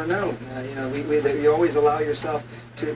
never know. You always allow yourself to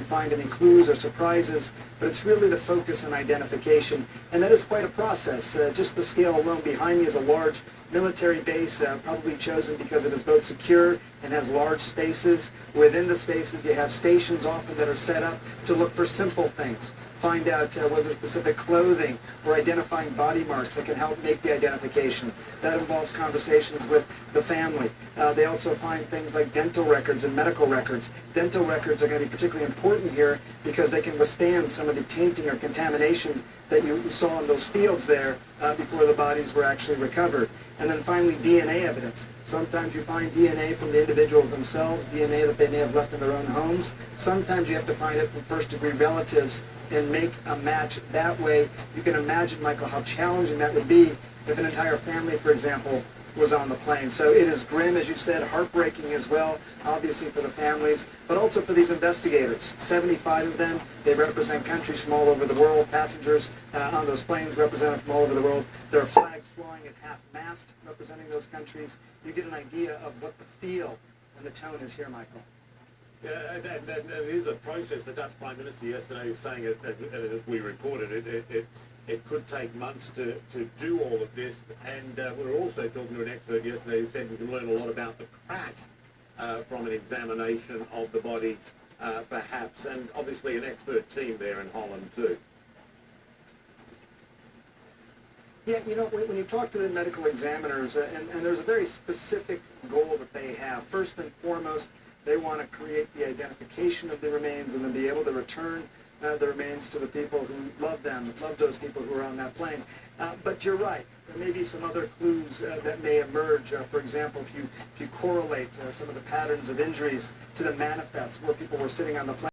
find any clues or surprises, but it's really the focus and identification, and that is quite a process. Just the scale alone behind me is a large military base, probably chosen because it is both secure and has large spaces. Within the spaces, you have stations often that are set up to look for simple things. Find out whether specific clothing or identifying body marks that can help make the identification. That involves conversations with the family. They also find things like dental records and medical records. Dental records are going to be particularly important here because they can withstand some of the tainting or contamination that you saw in those fields there before the bodies were actually recovered. And then finally, DNA evidence. Sometimes you find DNA from the individuals themselves, DNA that they may have left in their own homes. Sometimes you have to find it from first-degree relatives and make a match that way. You can imagine, Michael, how challenging that would be if an entire family, for example, was on the plane. So it is grim, as you said, heartbreaking as well, obviously for the families, but also for these investigators. 75 of them, they represent countries from all over the world. Passengers on those planes represented from all over the world. There are flags flying at half-mast representing those countries. You get an idea of what the feel and the tone is here, Michael. Yeah, and it is a process. The Dutch Prime Minister yesterday was saying, as we reported, it could take months to do all of this. And we were also talking to an expert yesterday who said we can learn a lot about the crash from an examination of the bodies, perhaps. And obviously an expert team there in Holland too. Yeah, when you talk to the medical examiners, and there's a very specific goal that they have. First and foremost, they want to create the identification of the remains and then be able to return the remains to the people who love them, love those people who are on that plane. But you're right. There may be some other clues that may emerge. For example, if you correlate some of the patterns of injuries to the manifest where people were sitting on the plane.